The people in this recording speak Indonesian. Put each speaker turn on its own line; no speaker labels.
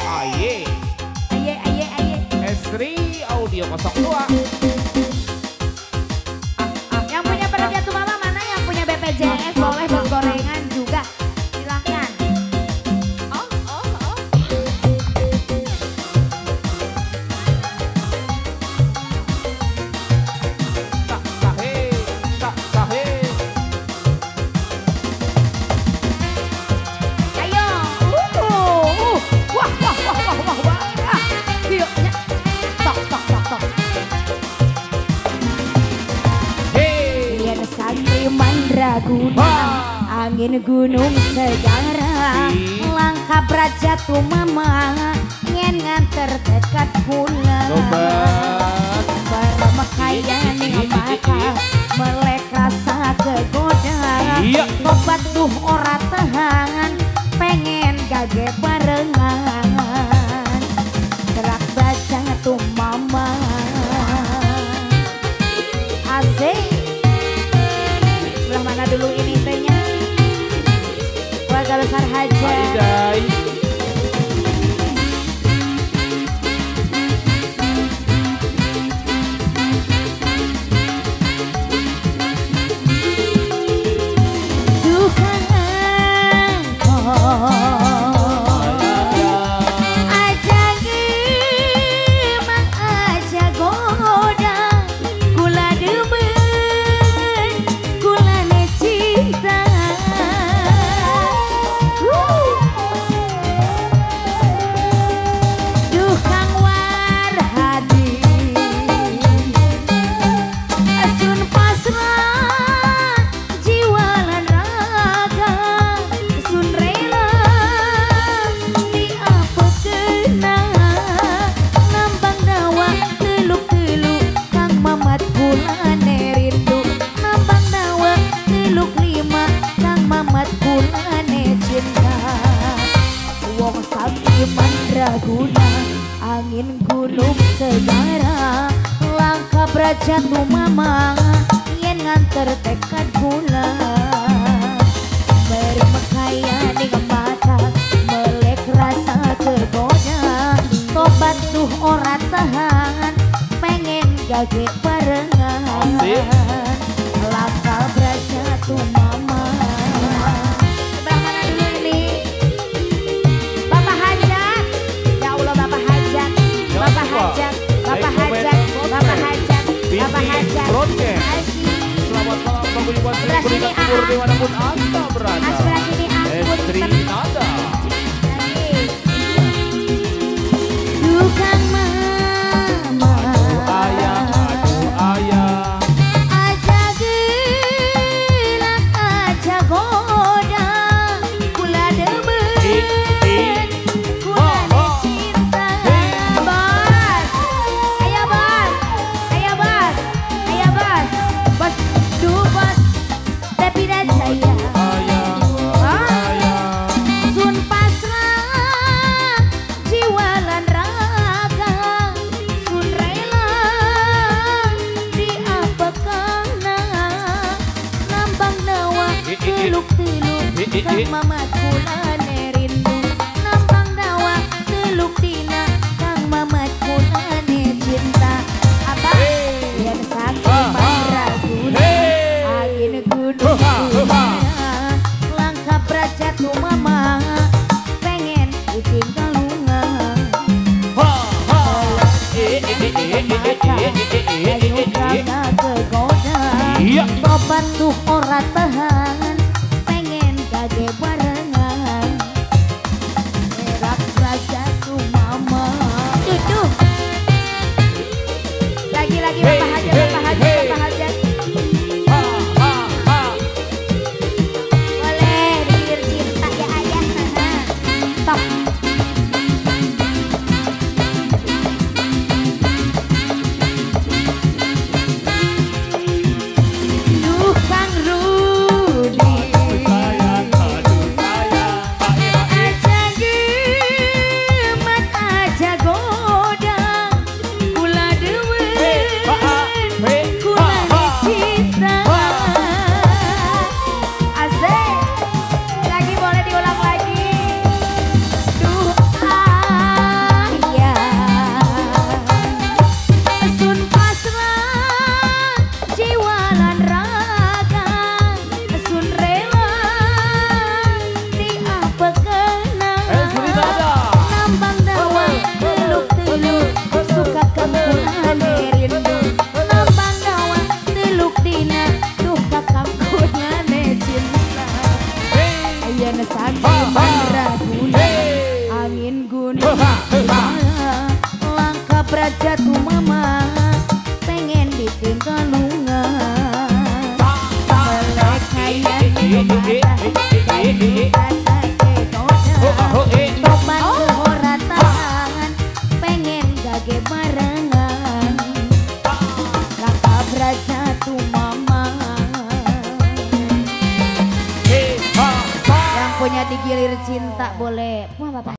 Aye. Estri Audio 02.
Yang punya perhatian tuh mama mana yang punya BPJS boleh buat gorengan juga. Silahkan. Oh.
Tak sahe, tak sahe.
Ayo. Wah. Yuk. Tok.
Hey.
Yen santri mandraguna, angin gunung sejarah, langkah braja tumama, yen nganter dekat pula.
Sobat.
Bermekayan mata, melek rasa kegoda.
Iya.
Tobat duh ora tahan, pengen gage barengan. Gerak braja tumama. Asik. Sebelah mana dulu ini tehnya? Keluarga besar Haja.
Aidai.
Tuhan engkau aja gemang aja goda, kula demen kula ne cinta. Duh kang warhadi asun pasrah jiwa lan raga, sun rela diapekena nambang dawa teluk-teluk kang mamat kulane rindu, nambang dawa teluk lima kang mamat kulane cinta. Wong sakti mandraguna, angin gunung segara, langkah braja tumama, yen nganter tekad gula. Bermekaya ning mata, melek rasa tergoda. Tobat duh ora tahan, pengen gage barengan.
Asik.
Langkah braja tumama. Sebelah mana dulu ini? Bapak Hajat. Ya Allah Bapak Hajat. Bapak Hajat. Bapak Hajat. Bapak Hajat. Bapak Hajat.
Broadcast.
Asik.
Selamat malam paguyuban
Sebelah sini,
Seribu Timur
Aa.
dimanapun Anda berada.
Sebelah sini angkut.
Estri Nada.
Asik. Tukang mama.
Ayah, aduh ayah.
Aja gelak aja goda, kula demen kula ne cinta. Bos, ayo bos, ayo bos, ayo bos, bos, duh bos, tapi dah saya.
Ayah.
Sun pasrah jiwa lan raga, sun rela diapekana nambang dawa teluk-teluk kang mamat kulane rindu, nambang dawa teluk dina kang mamat kulane cinta. Abang yen sakti mandraguna, angin gunung segara, langkah braja tumama, pengen ditinggal lunga. Ayo jaga kegoda,
Iya.
tobat tuh ora tahan, pengen gage barengan. Gerak braja tumama. Duduh. Lagi-lagi Bapak Hajat, Bapak Hajat, Bapak Hajat. Boleh dikir cinta ya ayah. Stop. Duh Kang Rudi, sakiman raguna angin guni langkah praja tu mama pengen ditinggal lunga melek hayat topan kehoratan pengen gage barengan langkah praja tu mama yang punya digilir cinta boleh. Wah, Bapak.